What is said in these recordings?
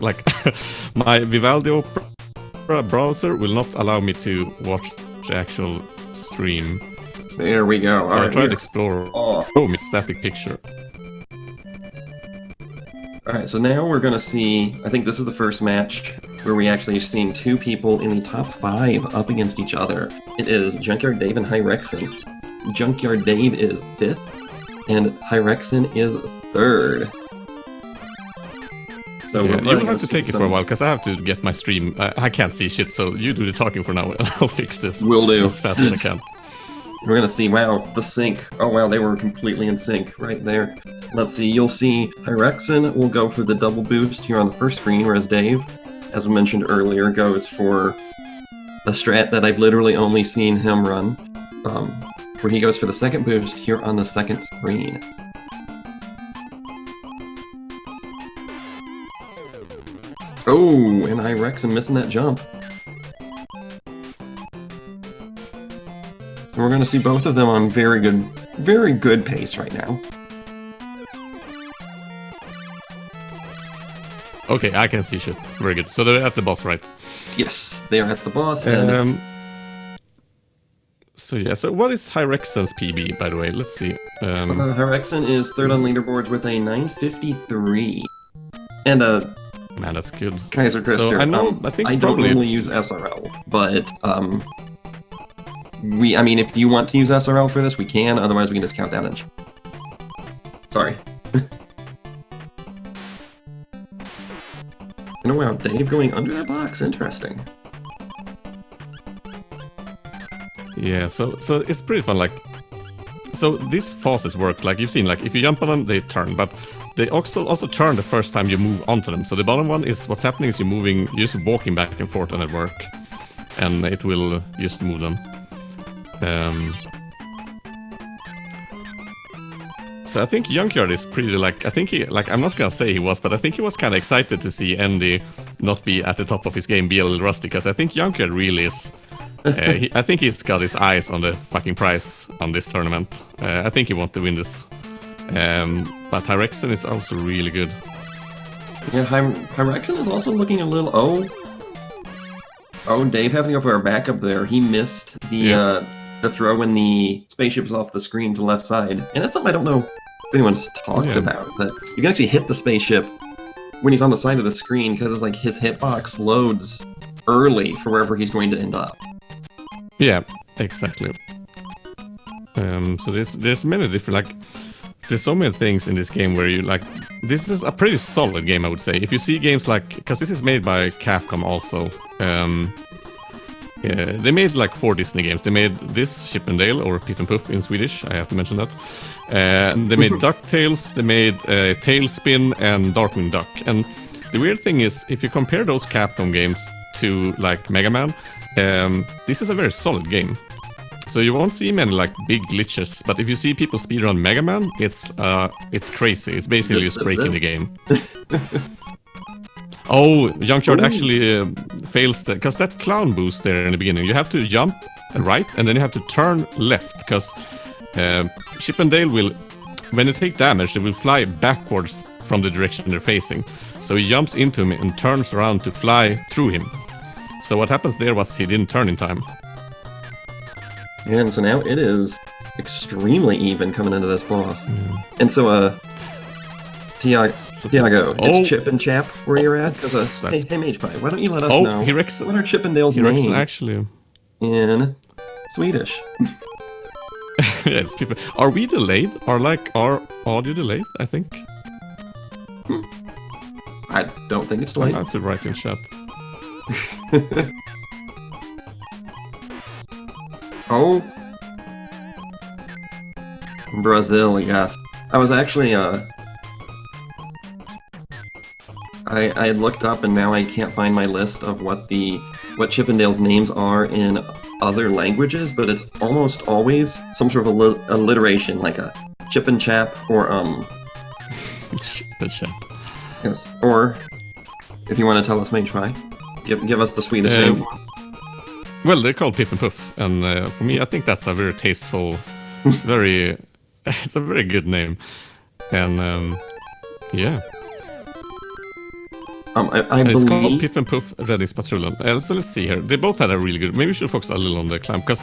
like my Vivaldi Opera browser will not allow me to watch the actual stream. There we go. So I tried Explorer. Oh, it's static picture. Alright, so now we're gonna see, I think this is the first match where we actually have seen two people in the top 5 up against each other. It is Junkyard Dave and hirexen. Junkyard Dave is 5th, and hirexen is 3rd. So yeah, you will have to take it for a while, because I have to get my stream. I can't see shit, so you do the talking for now, and I'll fix this. Will do. As fast as I can. We're gonna see, wow, the sync. Oh wow, they were completely in sync right there. Let's see, you'll see hirexen will go for the double boost here on the first screen, whereas Dave, as we mentioned earlier, goes for a strat that I've literally only seen him run, where he goes for the second boost here on the second screen. Oh, and hirexen missing that jump. And we're going to see both of them on very good pace right now. Okay, I can see shit. Very good. So they're at the boss, right? Yes, they are at the boss. And so yeah, so what is hirexen's PB, by the way? Let's see. hirexen is 3rd on leaderboards with a 953. And a... Man, that's good. Kaiser Krister. So I think I don't normally use SRL, but I mean, if you want to use SRL for this, we can. Otherwise, we can just count damage. Sorry. Oh wow, Dave going under that box. Interesting. Yeah, so it's pretty fun. Like, so these faucets work. Like you've seen, like if you jump on them, they turn, but they also turn the first time you move onto them. So the bottom one is what's happening is you're just walking back and forth on that work, and it will just move them. So I think Junkyard is pretty like, I think he, like, I'm not gonna say he was, but I think he was kind of excited to see Andy not be at the top of his game, be a little rusty, because I think Junkyard really is, I think he's got his eyes on the fucking prize on this tournament. I think he wants to win this. But hirexen is also really good. Yeah, hirexen is also looking a little, oh, Dave having to go for a backup there. He missed the throw when the spaceship was off the screen to the left side. And that's something I don't know if anyone's talked about, that you can actually hit the spaceship when he's on the side of the screen, because it's like his hitbox loads early for wherever he's going to end up. Yeah, exactly. So there's many different, like, there's so many things in this game where you, like, this is a pretty solid game, I would say. If you see games like, because this is made by Capcom also, yeah, they made like 4 Disney games. They made this, Chip and Dale, or Piff and Puff in Swedish, I have to mention that. They made DuckTales, they made Tailspin and Darkwing Duck. And the weird thing is, if you compare those Capcom games to like Mega Man, this is a very solid game. So you won't see many like big glitches, but if you see people speedrun Mega Man, it's crazy. It's basically just breaking the game. Oh, Junkyard actually fails, because that clown boost there in the beginning, you have to jump right, and then you have to turn left, because Chip and Dale will, when they take damage, they will fly backwards from the direction they're facing. So he jumps into him and turns around to fly through him. So what happens there was he didn't turn in time. And so now it is extremely even coming into this boss. And so, Tiago, it's Chip and Chap where you're at? Because, hey, Mage Pie, why don't you let us know hirexen. What are Chip and Dale's names actually in Swedish? Yeah, it's people. Are we delayed? Are audio delayed, I think? I don't think it's delayed. I have to write in chat. Oh. Brazil, yes. I was actually, I had looked up and now I can't find my list of what Chip and Dale's names are in other languages, but it's almost always some sort of alliteration, like a Chip and Chap, or, Chip and Chap. Yes, or, if you want to tell us, Mage Pie, give us the Swedish name for them. Well, they're called Piff and Puff, and for me, I think that's a very tasteful, it's a very good name, and yeah. I It's called believe... Piff and Puff Räddningspatrullen. So let's see here. They both had a really good... Maybe we should focus a little on the climb, because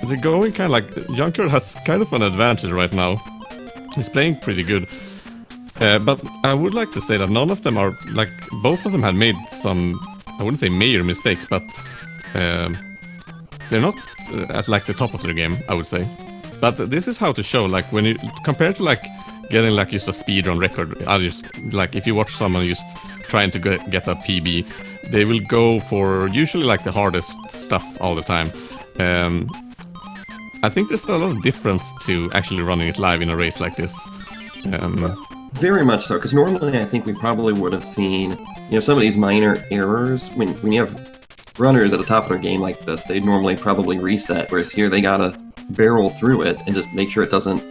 they're going kind of like... Junkyard has kind of an advantage right now. He's playing pretty good. But I would like to say that none of them are... Like, both of them had made some... I wouldn't say major mistakes, but... they're not at like the top of their game, I would say. But this is how to show, like, when you... Compared to like... Getting like just a speedrun record, I just like if you watch someone just trying to get a PB, they will go for usually like the hardest stuff all the time. I think there's a lot of difference to actually running it live in a race like this. Very much so, because normally I think we probably would have seen, some of these minor errors when you have runners at the top of their game like this. They'd normally probably reset, whereas here they gotta barrel through it and just make sure it doesn't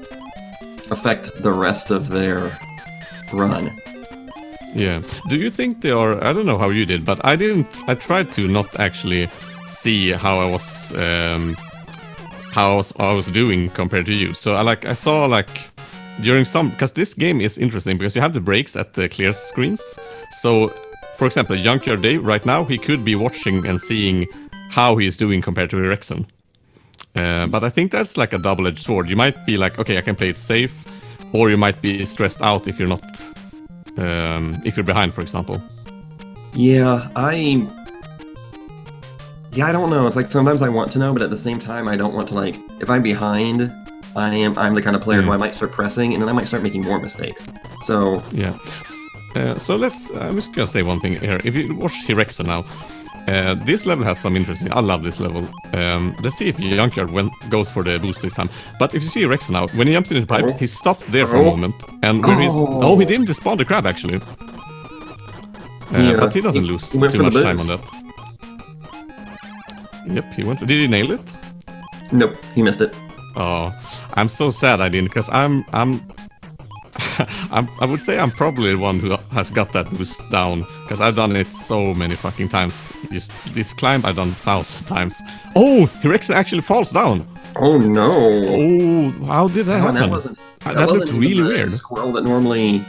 affect the rest of their run. Yeah. Do you think they are... I don't know how you did, but I didn't... I tried to not actually see how I was... how I was doing compared to you. So I saw like... During some... Because this game is interesting, because you have the breaks at the clear screens. So, for example, Junkyard Dave, right now, he could be watching and seeing how he is doing compared to hirexen. But I think that's like a double-edged sword. You might be like, okay, I can play it safe, or you might be stressed out if you're not, if you're behind, for example. Yeah, I don't know. It's like sometimes I want to know, but at the same time, I don't want to like. If I'm behind, I'm the kind of player who I might start pressing, and then I might start making more mistakes. So yeah. So let's. I'm just gonna say one thing here. If you watch hirexen now. This level has some interesting... I love this level. Let's see if Junkyard goes for the boost this time. But if you see hirexen now, when he jumps into the pipes, he stops there for a moment. And where he's... Oh, he didn't despawn the crab, actually. But he doesn't lose too much time on that. Yep, he went... Did he nail it? Nope, he missed it. Oh, I'm so sad I didn't, because I would say I'm probably the one who has got that boost down, because I've done it so many fucking times. Just this climb I've done 1,000 times. Oh, hirexen actually falls down. Oh no! Oh, how did that happen? That looked really weird. Squirrel that normally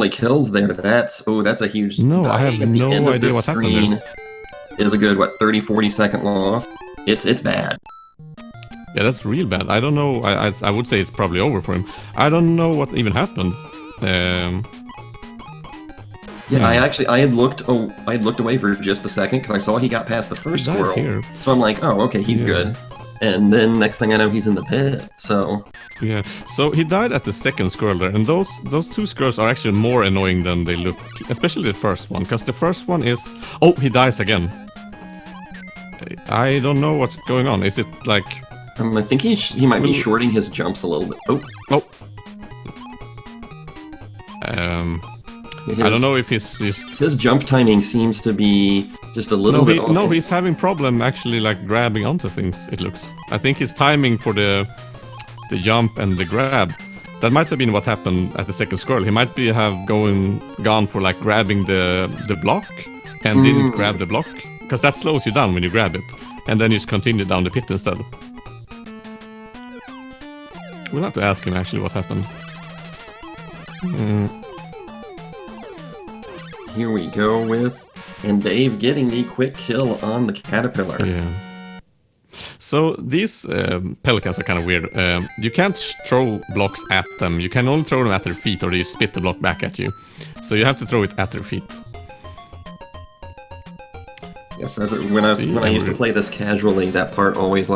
kills there. That's a huge. No, I have no idea what happened there. Is a good 30-40 second loss. It's bad. Yeah, that's real bad. I don't know. I would say it's probably over for him. I don't know what even happened. Yeah, I had looked away for just a second because I saw he got past the first squirrel. Here. So I'm like, oh, okay, he's good. And then next thing I know, he's in the pit. So yeah, so he died at the second squirrel there, and those two squirrels are actually more annoying than they look, especially the first one, because the first one is... Oh, he dies again. I don't know what's going on. Is it like... I think he might be shorting his jumps a little bit. Oh. I don't know if he's just... His jump timing seems to be just a little bit off. No, he's having problem actually like grabbing onto things, it looks. I think his timing for the jump and the grab, that might have been what happened at the second squirrel. He might have gone for like grabbing the block and didn't grab the block, because that slows you down when you grab it, and then you just continue down the pit instead. We'll have to ask him actually what happened. Here we go and Dave getting the quick kill on the caterpillar. Yeah. So these pelicans are kind of weird. You can't throw blocks at them. You can only throw them at their feet, or they spit the block back at you. So you have to throw it at their feet. Yes, when I used to play this casually, that part always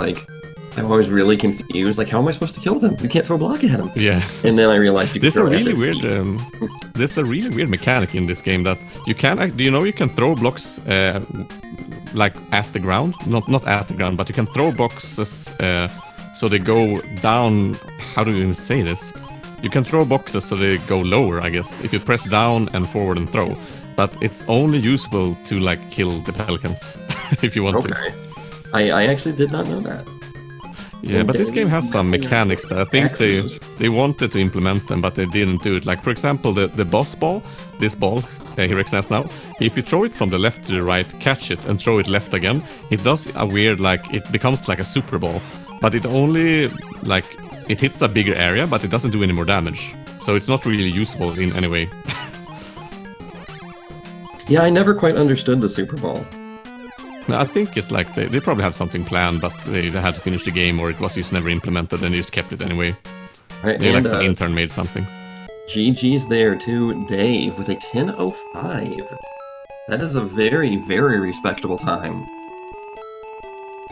I'm always really confused. Like, how am I supposed to kill them? You can't throw a block at them. Yeah. And then I realized you can throw there's a really weird mechanic in this game that you can... Do you know you can throw blocks like at the ground? Not at the ground, but you can throw boxes so they go down... How do you even say this? You can throw boxes so they go lower, I guess, if you press down and forward and throw. But it's only usable to, like, kill the pelicans, if you want to. I actually did not know that. Yeah, but this game has some mechanics that I think they wanted to implement them, but they didn't do it. Like, for example, the boss ball, this ball, hirexen has now, if you throw it from the left to the right, catch it, and throw it left again, it does a weird, like, it becomes like a super ball. But it only, like, it hits a bigger area, but it doesn't do any more damage. So it's not really usable in any way. Yeah, I never quite understood the Super Bowl. No, I think it's like they probably had something planned, but they had to finish the game, or it was just never implemented, and they just kept it anyway. Right, They and, like some intern made something. GG's there to Dave with a 10:05. That is a very, very respectable time.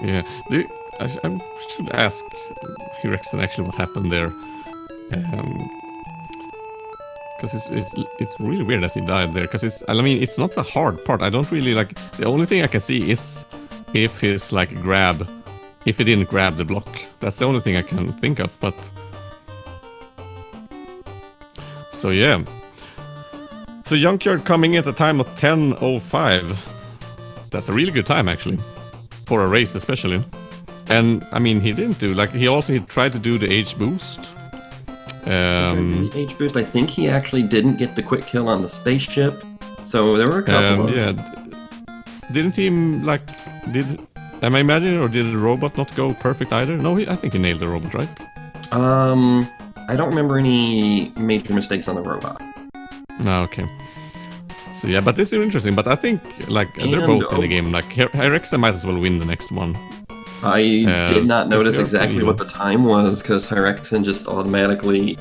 Yeah, I should ask hirexen actually what happened there, because it's really weird that he died there. Because I mean, it's not a hard part. I don't really like. The only thing I can see is if his like grab, if he didn't grab the block. That's the only thing I can think of. But so yeah. So Junkyard coming at a time of 10:05. That's a really good time actually, for a race especially. And I mean, he didn't do like he tried to do the age boost. The age boost. I think he actually didn't get the quick kill on the spaceship. So there were a couple of... Yeah. Didn't he like am I imagining, or did the robot not go perfect either? No, I think he nailed the robot, right? I don't remember any major mistakes on the robot. No, okay. So yeah, but this is interesting. But I think like they're both in the game. Like hirexen might as well win the next one. I did not notice exactly what the time was, because hirexen just automatically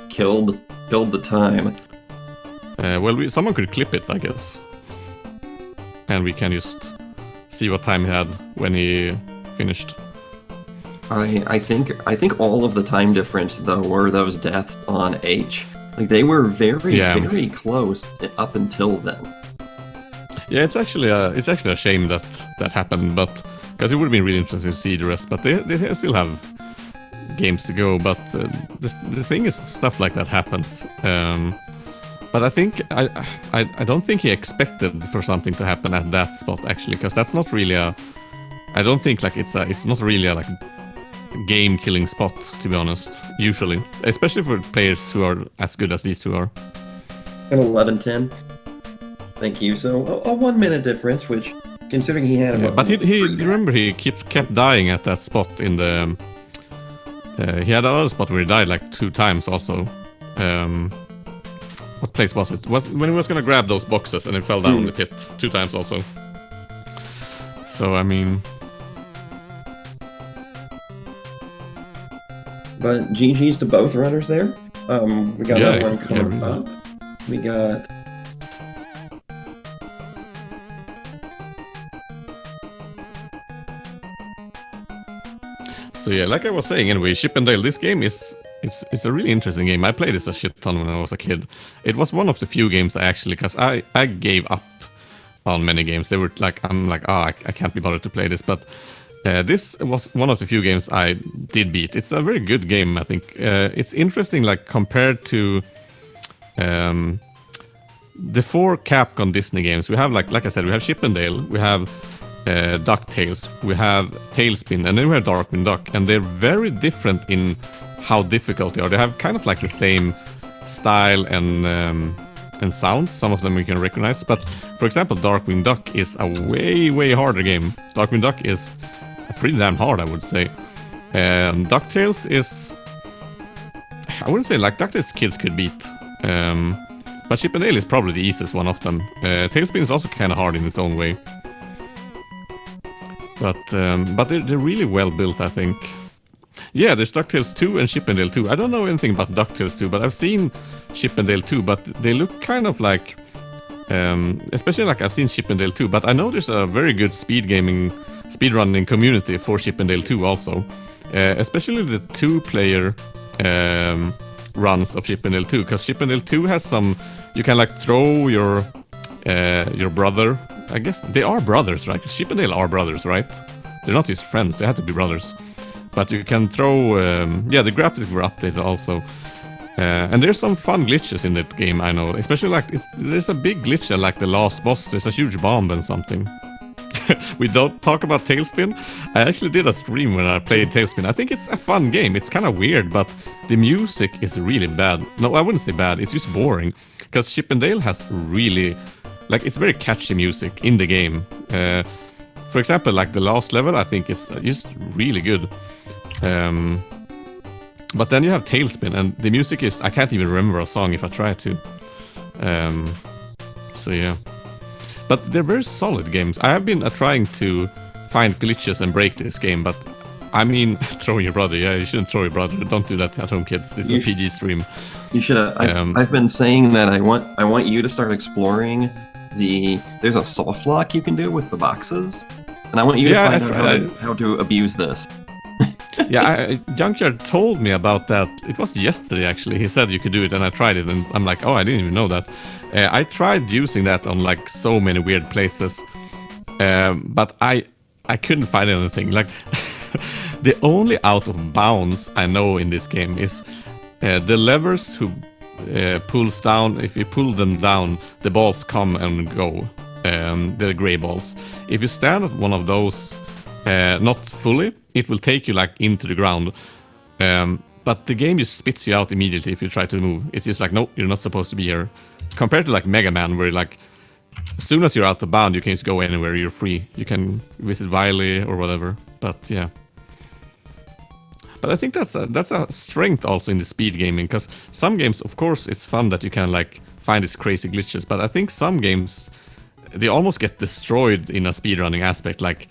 killed the time. Well, someone could clip it, I guess, and we can just see what time he had when he finished. I think all of the time difference though were those deaths on H. Like they were very close up until then. Yeah, it's actually a shame that happened, but because it would have been really interesting to see the rest. But they still have games to go. But the thing is, stuff like that happens. But I think I don't think he expected for something to happen at that spot actually, because that's not really a. I don't think like it's not really a like game-killing spot, to be honest. Usually, especially for players who are as good as these two are. An 11-10. Thank you. So a 1 minute difference, which, considering he had... Yeah, but he remember he kept dying at that spot in the... he had another spot where he died like 2 times also. What place was it? Was when he was gonna grab those boxes and it fell down the pit 2 times also. So, I mean... But GG's to both runners there. We got that one coming up. We got... So yeah, like I was saying anyway, Chippendale, this game it's a really interesting game. I played this a shit ton when I was a kid. It was one of the few games I actually, because I gave up on many games. They were like, I can't be bothered to play this, but this was one of the few games I did beat. It's a very good game, I think. It's interesting, like compared to the 4 Capcom Disney games. We have like I said, we have Chippendale, we have DuckTales, we have Tailspin, and then we have Darkwing Duck, and they're very different in how difficult they are. They have kind of like the same style and sounds. Some of them we can recognize, but for example, Darkwing Duck is a way harder game. Darkwing Duck is pretty damn hard, I would say. DuckTales is... I wouldn't say like DuckTales kids could beat. But Chippendale is probably the easiest one of them. Tailspin is also kind of hard in its own way. But they're really well built, I think. Yeah, there's DuckTales 2 and Chippendale 2. I don't know anything about DuckTales 2, but I've seen Chippendale 2, but they look kind of like... especially like I've seen Chippendale 2, but I know there's a very good speedrunning community for Chippendale 2 also. Especially the 2-player runs of Chippendale 2, because Chippendale 2 has some... You can like throw your brother... I guess they are brothers, right? Chippendale are brothers, right? They're not his friends, they have to be brothers. But you can throw... yeah, the graphics were updated also. And there's some fun glitches in that game, I know. Especially like, there's a big glitch at like the last boss. There's a huge bomb and something. We don't talk about Tailspin. I actually did a stream when I played Tailspin. I think it's a fun game. It's kind of weird, but the music is really bad. No, I wouldn't say bad. It's just boring. Because Chippendale has really... Like, it's very catchy music in the game. For example, like the last level, I think is just really good. But then you have Tailspin, and the music is... I can't even remember a song if I try to. So yeah. but they're very solid games. I have been trying to find glitches and break this game, but I mean, throw your brother. Yeah, you shouldn't throw your brother. Don't do that at home, kids. This is a PG stream. You should. I've been saying that I want you to start exploring there's a soft lock you can do with the boxes, and I want you to find out how to abuse this. Yeah, Junkyard told me about that. It was yesterday, actually. He said you could do it, and I tried it, and I'm like, oh, I didn't even know that. I tried using that on like so many weird places, but I couldn't find anything. Like, the only out of bounds I know in this game is the levers who pulls down. If you pull them down, the balls come and go. The gray balls. If you stand at one of those, not fully, it will take you like into the ground. But the game just spits you out immediately if you try to move. It's just like, no, you're not supposed to be here. Compared to like Mega Man, where like as soon as you're out of bound, you can just go anywhere. You're free. You can visit Wiley or whatever. But yeah. But I think that's a strength also in the speed gaming, because some games, of course, it's fun that you can like find these crazy glitches. But I think some games, they almost get destroyed in a speedrunning aspect. Like,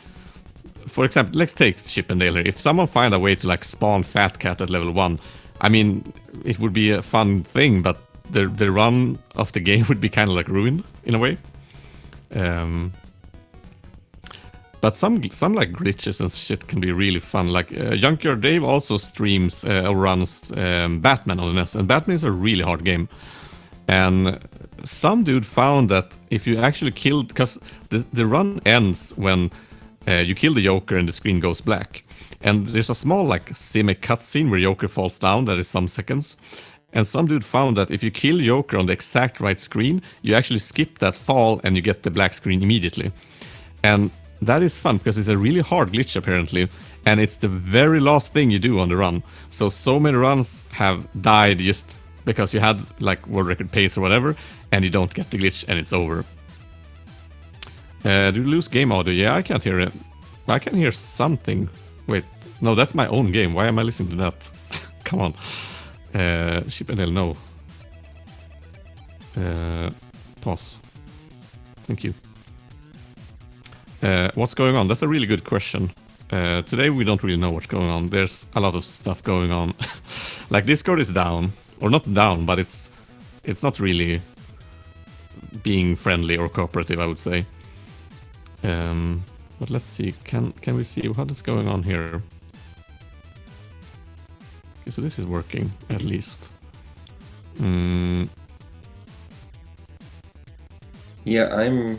for example, let's take Chip and Dale here. If someone find a way to like spawn Fat Cat at level 1, I mean, it would be a fun thing, but the run of the game would be kind of like ruined in a way. But some like glitches and shit can be really fun. Like Junkyard Dave also streams or runs Batman on the NES, and Batman is a really hard game. And some dude found that if you actually killed, because the run ends when you kill the Joker and the screen goes black. And there's a small like semi cutscene where Joker falls down. That is some seconds. And some dude found that if you kill Joker on the exact right screen, you actually skip that fall and you get the black screen immediately. And that is fun because it's a really hard glitch apparently, and it's the very last thing you do on the run. So many runs have died just because you had like world record pace or whatever, and you don't get the glitch and it's over. Do you lose game audio? Yeah, I can't hear it. I can hear something. Wait, no, that's my own game. Why am I listening to that? Come on. Chip and Dale, no. Pause. Thank you. What's going on? That's a really good question. Today we don't really know what's going on. There's a lot of stuff going on. Like Discord is down, or not down, but it's not really being friendly or cooperative, I would say. But let's see. Can we see what is going on here? Okay, so this is working at least. Yeah, I'm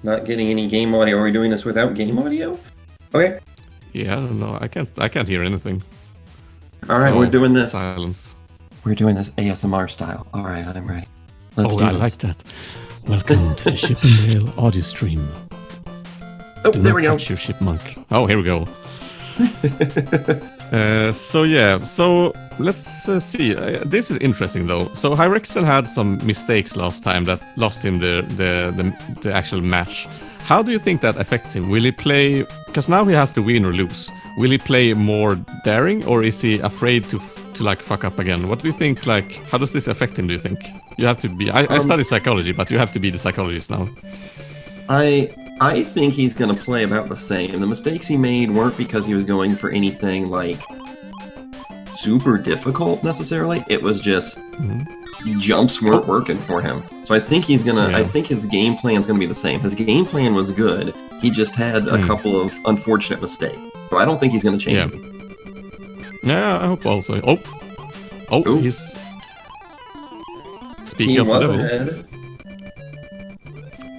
not getting any game audio. Are we doing this without game audio? Okay. Yeah, I don't know. I can't hear anything. All right, we're doing this. Silence. We're doing this ASMR style. All right, I'm ready. Let's do I this. like that. Welcome to the Chip and Dale audio stream. Oh, Do there not we go. touch your chipmunk. Oh, here we go. So let's see. This is interesting though. So hirexen had some mistakes last time that lost him the actual match. How do you think that affects him? Will he play? Because now he has to win or lose. Will he play more daring, or is he afraid to like fuck up again? What do you think? Like, how does this affect him? Do you think? You have to be. I study psychology, but you have to be the psychologist now. I think he's going to play about the same. The mistakes he made weren't because he was going for anything, like, super difficult, necessarily. It was just jumps weren't working for him. So I think he's going to... I think his game plan's going to be the same. His game plan was good. He just had a couple of unfortunate mistakes. So I don't think he's going to change it. Yeah, I hope also. Oh, he's... Speaking of the devil... ahead.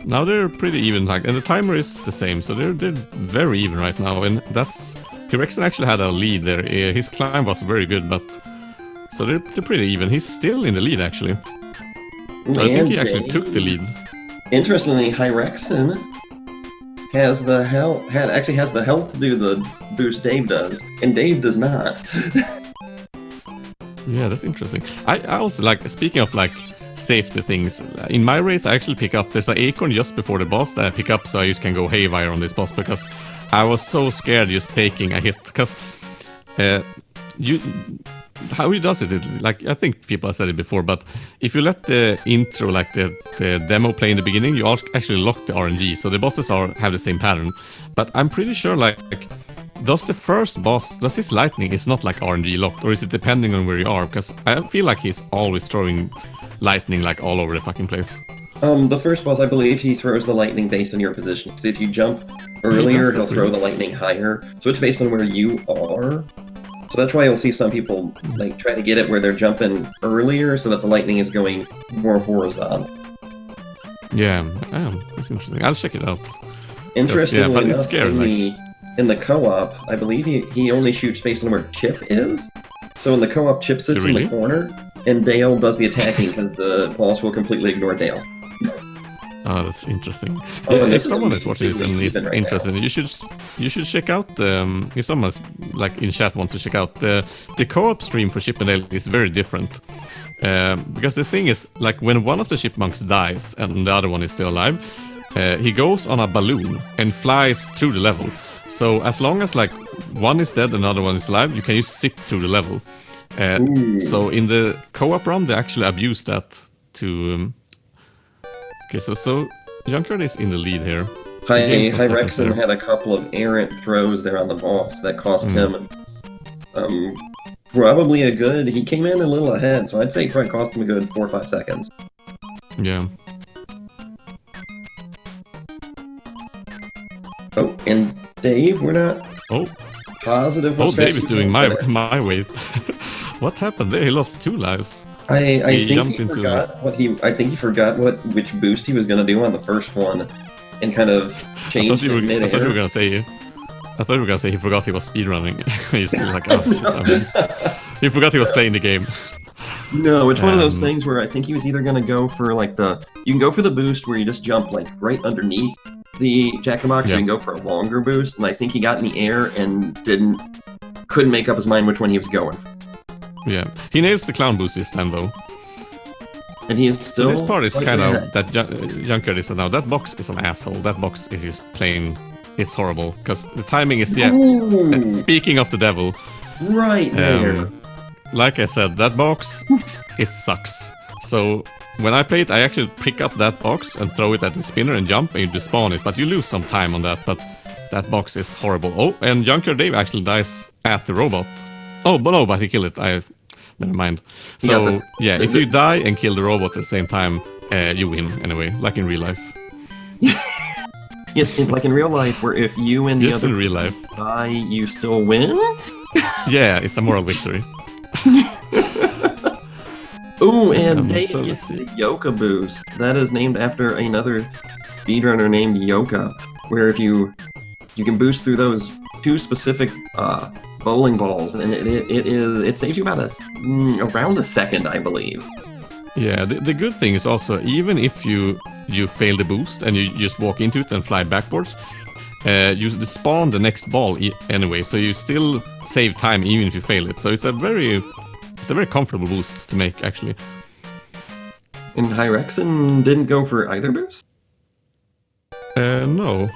Now they're pretty even, like, and the timer is the same, so they're very even right now, and that's... hirexen actually had a lead there. His climb was very good, but... So they're pretty even. He's still in the lead, actually. So I think he actually took the lead. Interestingly, hirexen has the health to do the boost Dave does, and Dave does not. Yeah, that's interesting. I also, like, speaking of, like, safety things, in my race I actually pick up, there's an acorn just before the boss that I pick up so I just can go haywire on this boss, because I was so scared just taking a hit, because how he does it, like I think people have said it before, but if you let the intro, like the demo play in the beginning, you actually lock the RNG, so the bosses have the same pattern. But I'm pretty sure like does the first boss, does his lightning is not like RNG locked, or is it depending on where you are? Because I feel like he's always throwing lightning like all over the fucking place. The first boss, I believe he throws the lightning based on your position. So if you jump earlier, he'll throw the lightning higher. So it's based on where you are. So that's why you'll see some people like try to get it where they're jumping earlier so that the lightning is going more horizontal. Yeah, that's interesting. I'll check it out. Interestingly but enough, it's scary, in the co-op, I believe he only shoots based on where Chip is. So in the co-op, Chip sits in the corner, and Dale does the attacking because the boss will completely ignore Dale. Oh, that's interesting. Oh, if someone is watching this and is interested, now. you should check out if someone's like in chat wants to check out the co-op stream for Chip and Dale is very different. Because the thing is, like when one of the chipmunks dies and the other one is still alive, he goes on a balloon and flies through the level. So as long as like one is dead and another one is alive, you can just zip through the level. So in the co-op run, they actually abuse that to. Okay, so Junkyard is in the lead here. hirexen had a couple of errant throws there on the boss that cost him probably a good. He came in a little ahead, so I'd say it probably cost him a good 4 or 5 seconds. Yeah. Oh, and Dave, we're not positive. Oh, Dave is doing my way. What happened there? He lost 2 lives. I think he forgot which boost he was gonna do on the first one, and kind of changed it mid-air. I thought you were gonna say he forgot he was speedrunning. He's like, oh shit, I missed. He forgot he was playing the game. No, it's one of those things where I think he was either gonna go for like you can go for the boost where you just jump like right underneath the jack-in-the-box, or you can go for a longer boost, and I think he got in the air and couldn't make up his mind which one he was going for. Yeah, he nails the clown boost this time though. And he is still. So this part is kind of that Junkyard is now. That box is an asshole. That box is just plain. It's horrible because the timing is speaking of the devil, right there. Like I said, that box it sucks. So when I play it, I actually pick up that box and throw it at the spinner and jump and you despawn it. But you lose some time on that. But that box is horrible. Oh, and Junkyard Dave actually dies at the robot. Oh, but he killed it. Never mind. So, if you die and kill the robot at the same time, you win anyway, like in real life. Yes, like in real life, where if you and the other in real life die, you still win? Yeah, it's a moral victory. Ooh, and Dave gets the Yoka boost. That is named after another speedrunner named Yoka, where if you can boost through those 2 specific bowling balls, and it saves you about around a second, I believe. Yeah, the good thing is also, even if you fail the boost and you just walk into it and fly backwards, you spawn the next ball anyway, so you still save time even if you fail it. So it's a very comfortable boost to make, actually. And hirexen didn't go for either boost? No.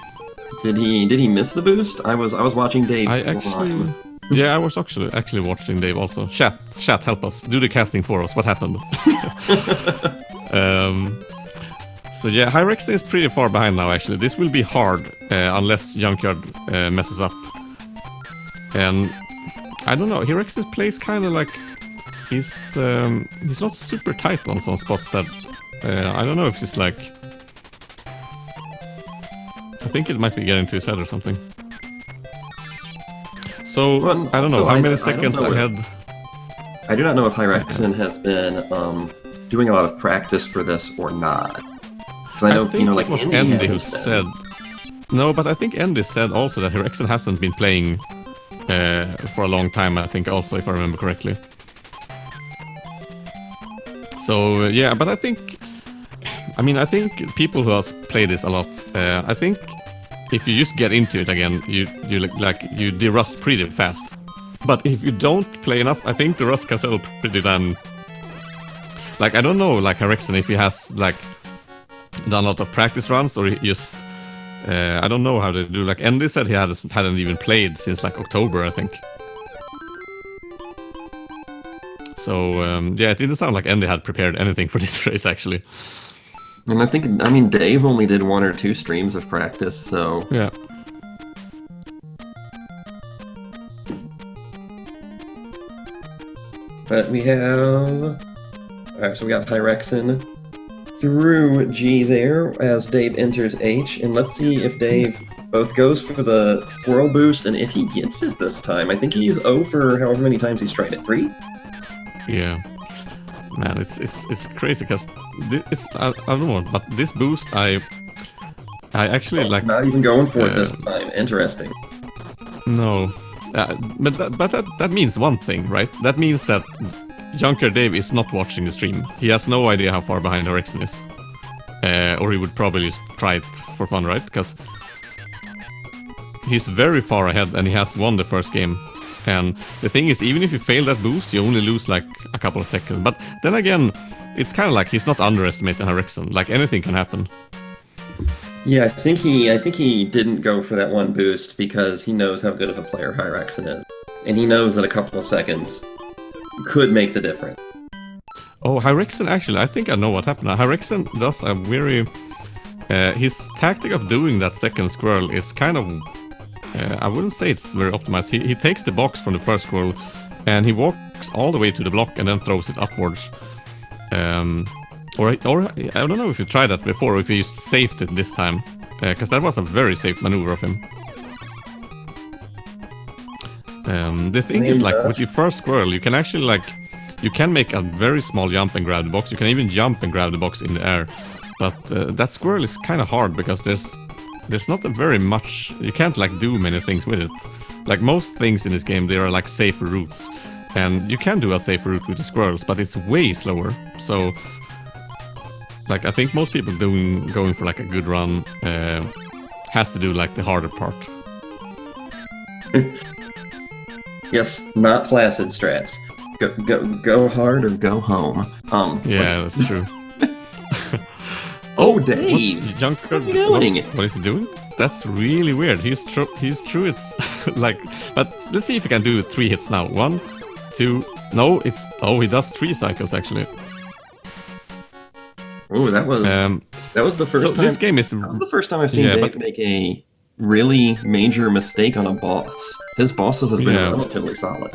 Did he miss the boost? I was watching Dave's line. Yeah, I was actually watching Dave also. Chat, help us. Do the casting for us. What happened? So yeah, hirexen is pretty far behind now, actually. This will be hard unless Junkyard messes up. And I don't know, hirexen plays kind of like he's not super tight on some spots that I don't know if it's like. I think it might be getting to his head or something. So, I don't know, how many seconds ahead? I do not know if hirexen has been doing a lot of practice for this or not. Because I know, like, it was Andy who said... No, but I think Andy said also that hirexen hasn't been playing for a long time, I think also, if I remember correctly. So, yeah, but I think people who have played this a lot, I think if you just get into it again, you de-rust pretty fast. But if you don't play enough, I think the rust can settle pretty damn. Like, I don't know, like hirexen, if he has like done a lot of practice runs or he just I don't know how to do. Like Andy said, he hadn't even played since like October, I think. So yeah, it didn't sound like Andy had prepared anything for this race actually. And I mean, Dave only did 1 or 2 streams of practice, so... Yeah. But we have... Alright, so we got hirexen through G there as Dave enters H, and let's see if Dave both goes for the squirrel boost and if he gets it this time. I think he's 0 for however many times he's tried it. 3? Yeah. Man, it's crazy because I don't know, but this boost I actually like. Not even going for it this time. Interesting. No, but that means one thing, right? That means that Junker Dave is not watching the stream. He has no idea how far behind hirexen is, or he would probably just try it for fun, right? Because he's very far ahead and he has won the first game. And the thing is, even if you fail that boost, you only lose like a couple of seconds. But then again, it's kind of like he's not underestimating hirexen. Like anything can happen. Yeah, I think he didn't go for that one boost because he knows how good of a player hirexen is, and he knows that a couple of seconds could make the difference. Oh, hirexen actually, I think I know what happened. hirexen does a very his tactic of doing that second squirrel is kind of. I wouldn't say it's very optimized. He takes the box from the first squirrel and he walks all the way to the block and then throws it upwards. Or I don't know if you tried that before or if you just saved it this time. Because that was a very safe maneuver of him. The thing is, like, with your first squirrel, you can actually, like, you can make a very small jump and grab the box. You can even jump and grab the box in the air. But that squirrel is kind of hard because there's not a very much, you can't like do many things with it. Like most things in this game, they are like safer routes. And you can do a safer route with the squirrels, but it's way slower. So, like I think most people going for like a good run has to do like the harder part. Yes, not flaccid strats. Go hard or go home. Yeah, that's true. Oh, Dave! Junker, what are you doing? What is he doing? That's really weird. He's true it like, but let's see if he can do 3 hits now. 1, 2. No, it's he does 3 cycles actually. Oh, that was the first time. This game is. That was the first time I've seen Dave make a really major mistake on a boss. His bosses have been relatively solid.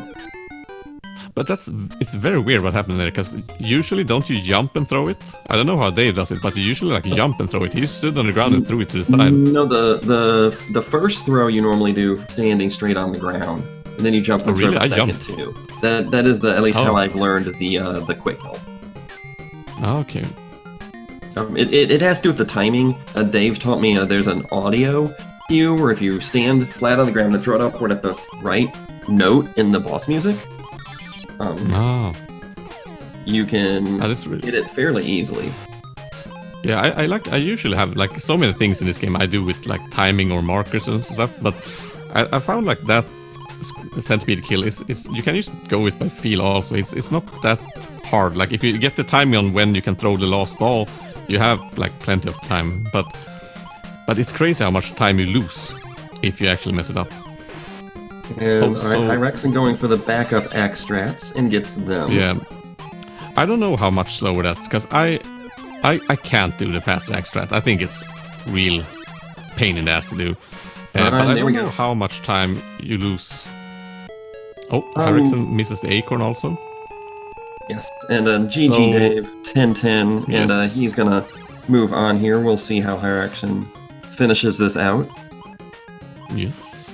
But it's very weird what happened there, because usually don't you jump and throw it? I don't know how Dave does it, but you usually like jump and throw it. He stood on the ground and threw it to the side. No, the first throw you normally do standing straight on the ground, and then you jump and throw the second too. That is at least how I've learned the quick help. Okay. It has to do with the timing. Dave taught me there's an audio cue where if you stand flat on the ground and throw it upward at the right note in the boss music, you can get it fairly easily. Yeah, I usually have like so many things in this game I do with like timing or markers and stuff, but I found like that centipede kill is you can just go with by feel also. It's not that hard. Like if you get the timing on when you can throw the last ball, you have like plenty of time, but it's crazy how much time you lose if you actually mess it up. And hirexen going for the backup X strats and gets them. Yeah, I don't know how much slower that's, because I can't do the faster X strat. I think it's real pain in the ass to do. But I don't know how much time you lose. Oh, hirexen misses the acorn also. Yes, and GG Dave 10-10, and he's gonna move on here. We'll see how hirexen finishes this out. Yes.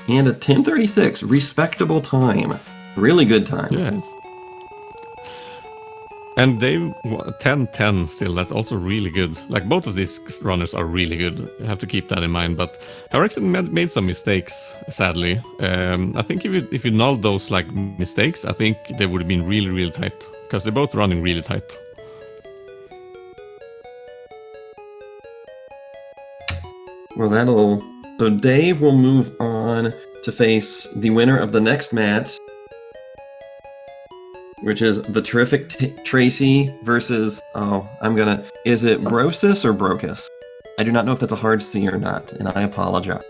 And a 10:36, respectable time. Really good time. Yeah. And they 10-10 still, that's also really good. Like both of these runners are really good. You have to keep that in mind. But hirexen made some mistakes, sadly. I think if you nulled those like mistakes, I think they would have been really, really tight. Because they're both running really tight. Well, so Dave will move on to face the winner of the next match, which is the terrific Tracy versus, is it Brosis or Brocus? I do not know if that's a hard C or not, and I apologize.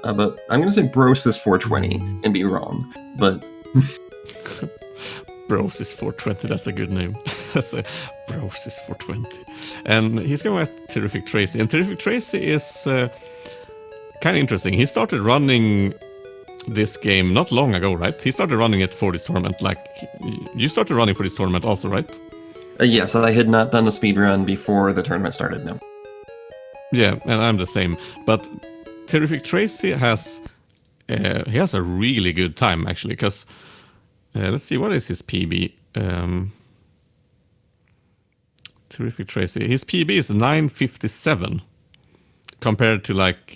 But I'm going to say Brosis420 and be wrong. But Brosis420, that's a good name. That's a Brosis420. And he's going at Terrific Tracy. And Terrific Tracy is kind of interesting. He started running this game not long ago, right? He started running it for this tournament. Like, you started running for this tournament also, right? yes, I had not done the speedrun before the tournament started, no. Yeah, and I'm the same. But Terrific Tracy has he has a really good time, actually, because let's see, what is his PB? Terrific Tracy. His PB is 957 compared to like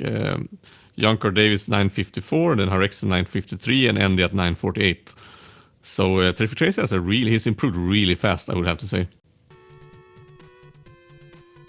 Yonkor Davis 954, then hirexen 953, and Andy at 948. So Terrific Tracy has he's improved really fast, I would have to say.